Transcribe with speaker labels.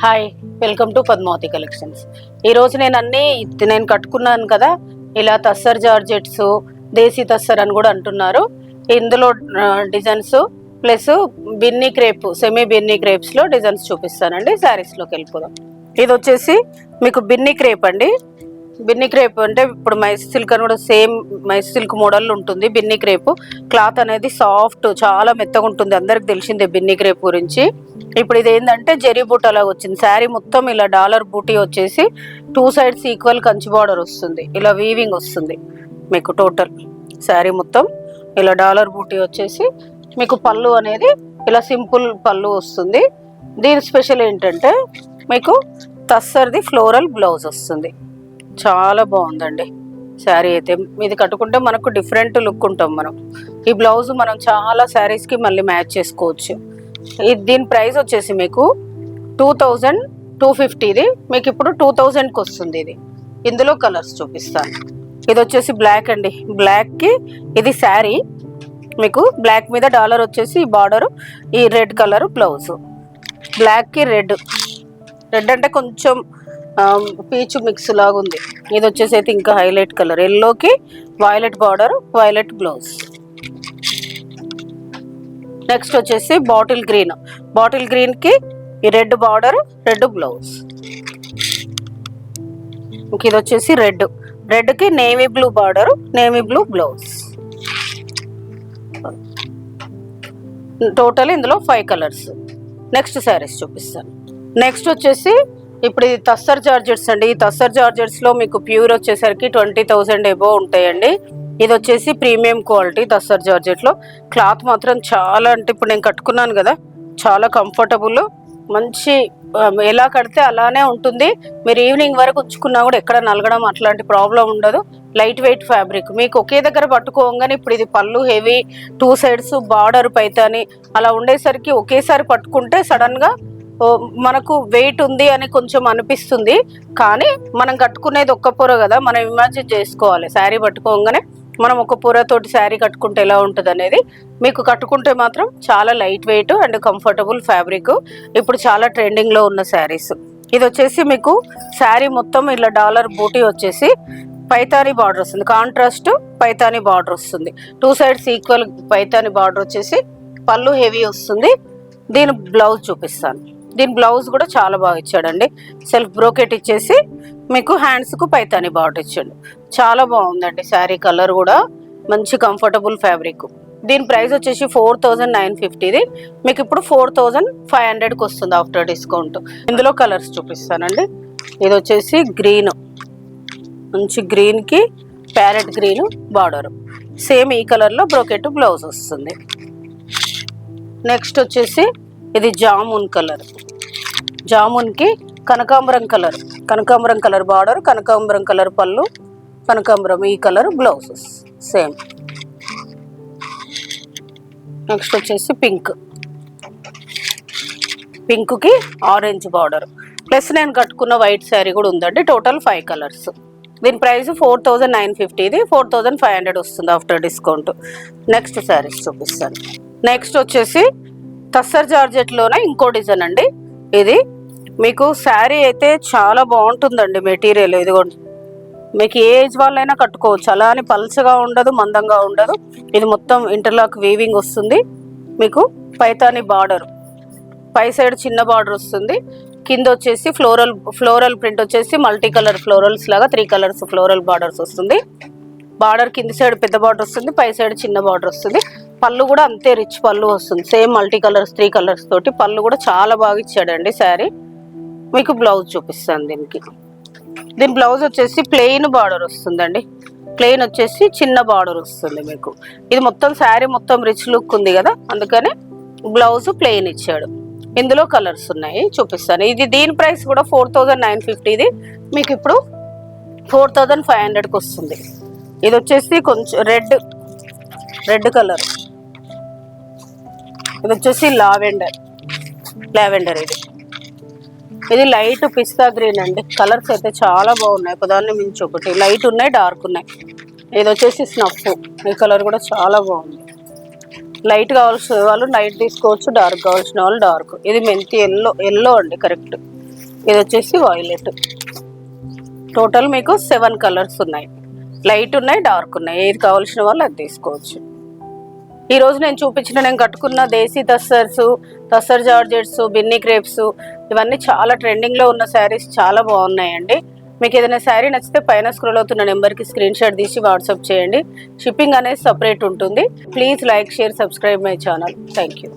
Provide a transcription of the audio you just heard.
Speaker 1: Hi, welcome to Padmavati collections. ఈరోజు నేను కట్టుకున్నాను కదా, ఇలా తస్సర్ జార్జెట్స్, దేశీ తస్సర్ అని కూడా అంటున్నారు. ఇందులో designs plus Binny crepe, semi Binny క్రేప్స్లో డిజైన్స్ చూపిస్తానండి. శారీస్లోకి వెళ్ళిపోదాం. ఇది వచ్చేసి మీకు బిన్నీ క్రేప్ అండి. బిన్నీ క్రేప్ అంటే ఇప్పుడు మైస్ సిల్క్ అని కూడా సేమ్ మైస్ సిల్క్ మోడల్ ఉంటుంది. బిన్నీ క్రేప్ క్లాత్ అనేది సాఫ్ట్, చాలా మెత్తగా ఉంటుంది. అందరికి తెలిసిందే బిన్నీ క్రేప్ గురించి. ఇప్పుడు ఇది ఏంటంటే జరీ బూట్ అలా వచ్చింది. శారీ మొత్తం ఇలా డాలర్ బూటీ వచ్చేసి 2 సైడ్స్ ఈక్వల్ కంచి బార్డర్ వస్తుంది. ఇలా వీవింగ్ వస్తుంది మీకు. టోటల్ శారీ మొత్తం ఇలా డాలర్ బూటీ వచ్చేసి మీకు పళ్ళు అనేది ఇలా సింపుల్ పళ్ళు వస్తుంది. దీని స్పెషల్ ఏంటంటే మీకు తస్సర్ది ఫ్లోరల్ బ్లౌజ్ వస్తుంది. చాలా బాగుందండి శారీ అయితే. ఇది కట్టుకుంటే మనకు డిఫరెంట్ లుక్ ఉంటాం మనం. ఈ బ్లౌజ్ మనం చాలా శారీస్కి మళ్ళీ మ్యాచ్ చేసుకోవచ్చు. దీని ప్రైస్ వచ్చేసి మీకు 2250. మీకు ఇప్పుడు 2000కి వస్తుంది. ఇందులో కలర్స్ చూపిస్తాను. ఇది వచ్చేసి బ్లాక్ అండి. బ్లాక్కి ఇది శారీ మీకు. బ్లాక్ మీద డాలర్ వచ్చేసి ఈ బార్డరు, ఈ రెడ్ కలర్ బ్లౌజు. బ్లాక్కి రెడ్ అంటే కొంచెం పీచు మిక్స్ లాగా ఉంది. ఇది వచ్చేసి అయితే ఇంకా హైలైట్ కలర్. ఎల్లోకి violet border, violet blouse. Next వచ్చేసి బాటిల్ గ్రీన్కి ఈ రెడ్ బార్డర్, రెడ్ బ్లౌజ్. ఇది వచ్చేసి రెడ్కి navy blue border, navy blue blouse. Total ఇందులో 5 కలర్స్. నెక్స్ట్ శారీస్ చూపిస్తాను. నెక్స్ట్ వచ్చేసి ఇప్పుడు ఇది తస్సర్ జార్జెట్స్ అండి. ఈ తస్సర్ జార్జెట్స్లో మీకు ప్యూర్ వచ్చేసరికి 20,000 ఎబోవ్ ఉంటాయండి. ఇది వచ్చేసి ప్రీమియం క్వాలిటీ తస్సర్ జార్జెట్లో. క్లాత్ మాత్రం చాలా, అంటే ఇప్పుడు నేను కట్టుకున్నాను కదా, చాలా కంఫర్టబుల్, మంచి, ఎలా కడితే అలానే ఉంటుంది. మీరు ఈవినింగ్ వరకు ఉంచుకున్నా కూడా ఎక్కడ నలగడం అట్లాంటి ప్రాబ్లం ఉండదు. లైట్ వెయిట్ ఫ్యాబ్రిక్ మీకు ఒకే దగ్గర పట్టుకోగానే. ఇప్పుడు ఇది పళ్ళు హెవీ, 2 సైడ్స్ బార్డర్ పైతాని అలా ఉండేసరికి ఒకేసారి పట్టుకుంటే సడన్గా మనకు వెయిట్ ఉంది అని కొంచెం అనిపిస్తుంది. కానీ మనం కట్టుకునేది ఒక్క పొర కదా, మనం ఇమాజిన్ చేసుకోవాలి. శారీ పట్టుకోగానే మనం ఒక పొరతోటి శారీ కట్టుకుంటే ఎలా ఉంటుంది అనేది. మీకు కట్టుకుంటే మాత్రం చాలా light weight and comfortable fabric. ఇప్పుడు చాలా ట్రెండింగ్లో ఉన్న శారీస్. ఇది వచ్చేసి మీకు శారీ మొత్తం ఇలా డాలర్ బూటీ వచ్చేసి పైతాని బార్డర్ వస్తుంది. కాంట్రాస్ట్ పైతాని బార్డర్ వస్తుంది. 2 సైడ్స్ ఈక్వల్ పైతాని బార్డర్ వచ్చేసి పళ్ళు హెవీ వస్తుంది. దీని బ్లౌజ్ చూపిస్తాను. దీని బ్లౌజ్ కూడా చాలా బాగా ఇచ్చాడండి. సెల్ఫ్ బ్రోకెట్ ఇచ్చేసి మీకు హ్యాండ్స్కు పైతాని బార్డర్ ఇచ్చాడు. చాలా బాగుందండి శారీ. కలర్ కూడా మంచి కంఫర్టబుల్ ఫ్యాబ్రిక్. దీని ప్రైస్ వచ్చేసి 4950. మీకు ఇప్పుడు 4500కి వస్తుంది ఆఫ్టర్ డిస్కౌంట్. ఇందులో కలర్స్ చూపిస్తానండి. ఇది వచ్చేసి గ్రీన్, మంచి గ్రీన్కి ప్యారెట్ గ్రీన్ బార్డర్. సేమ్ ఈ కలర్లో బ్రోకెట్ బ్లౌజ్ వస్తుంది. నెక్స్ట్ వచ్చేసి ఇది జామున్ కలర్. జామున్కి కనకాంబరం కలర్ బార్డర్, కనకాంబరం కలర్ పళ్ళు, కనకాంబరం ఈ కలర్ బ్లౌజెస్ సేమ్. నెక్స్ట్ వచ్చేసి పింక్కి ఆరెంజ్ బార్డర్ ప్లస్ నేను కట్టుకున్న వైట్ శారీ కూడా ఉందండి. Total 5 colours. దీని ప్రైస్ 4950. 4500 వస్తుంది ఆఫ్టర్ డిస్కౌంట్. నెక్స్ట్ శారీస్ చూపిస్తాను. నెక్స్ట్ వచ్చేసి తస్సర్ జార్జెట్లోనే ఇంకో డిజైన్ అండి. ఇది మీకు శారీ అయితే చాలా బాగుంటుందండి. మెటీరియల్ ఇదిగోండి, మీకు ఏ ఏజ్ వాళ్ళైనా కట్టుకోవచ్చు. అలా అని పల్చగా ఉండదు, మందంగా ఉండదు. ఇది మొత్తం ఇంటర్లాక్ వీవింగ్ వస్తుంది. మీకు పైతాని బార్డర్, పై సైడ్ చిన్న బార్డర్ వస్తుంది. కింద వచ్చేసి ఫ్లోరల్ ప్రింట్ వచ్చేసి మల్టీ కలర్ ఫ్లోరల్స్ లాగా 3 కలర్స్ ఫ్లోరల్ బార్డర్స్ వస్తుంది. బార్డర్ కింది సైడ్ పెద్ద బార్డర్ వస్తుంది, పై సైడ్ చిన్న బార్డర్ వస్తుంది. పళ్ళు కూడా అంతే రిచ్ పళ్ళు వస్తుంది. సేమ్ మల్టీ కలర్స్ 3 కలర్స్ తోటి పళ్ళు కూడా చాలా బాగా ఇచ్చాడండి శారీ. మీకు బ్లౌజ్ చూపిస్తాను. దీని బ్లౌజ్ వచ్చేసి ప్లెయిన్ బార్డర్ వస్తుందండి. ప్లెయిన్ వచ్చేసి చిన్న బార్డర్ వస్తుంది మీకు. ఇది మొత్తం శారీ మొత్తం రిచ్ లుక్ ఉంది కదా, అందుకని బ్లౌజ్ ప్లెయిన్ ఇచ్చాడు. ఇందులో కలర్స్ ఉన్నాయి, చూపిస్తాను. దీని ప్రైస్ కూడా 4950. మీకు ఇప్పుడు 4500కి వస్తుంది. ఇది వచ్చేసి కొంచెం రెడ్ కలర్. ఇది వచ్చేసి లావెండర్. ఇది లైట్ పిస్తా గ్రీన్ అండి. కలర్స్ అయితే చాలా బాగున్నాయి, ఒకదాన్ని మించి ఒకటి. లైట్ ఉన్నాయి, డార్క్ ఉన్నాయి. ఇది వచ్చేసి స్నఫ్. ఈ కలర్ కూడా చాలా బాగుంది. లైట్ కావాల్సిన వాళ్ళు లైట్ తీసుకోవచ్చు, డార్క్ కావాల్సిన వాళ్ళు డార్క్. ఇది మెంతి ఎల్లో అండి కరెక్ట్. ఇది వచ్చేసి వాయిలెట్. టోటల్ మీకు 7 కలర్స్ ఉన్నాయి. లైట్ ఉన్నాయి, డార్క్ ఉన్నాయి. ఏది కావాల్సిన వాళ్ళు అది తీసుకోవచ్చు. ఈరోజు నేను నేను కట్టుకున్న దేశీ తస్సర్ జార్జెట్స్, బిన్నీ క్రేప్స్ ఇవన్నీ చాలా ట్రెండింగ్లో ఉన్న శారీస్ చాలా బాగున్నాయండి. మీకు ఏదైనా శారీ నచ్చితే పైన స్క్రోల్ అవుతున్న నెంబర్కి స్క్రీన్ షాట్ తీసి వాట్సాప్ చేయండి. షిప్పింగ్ అనేది సపరేట్ ఉంటుంది. Please like, share, subscribe my channel. Thank you.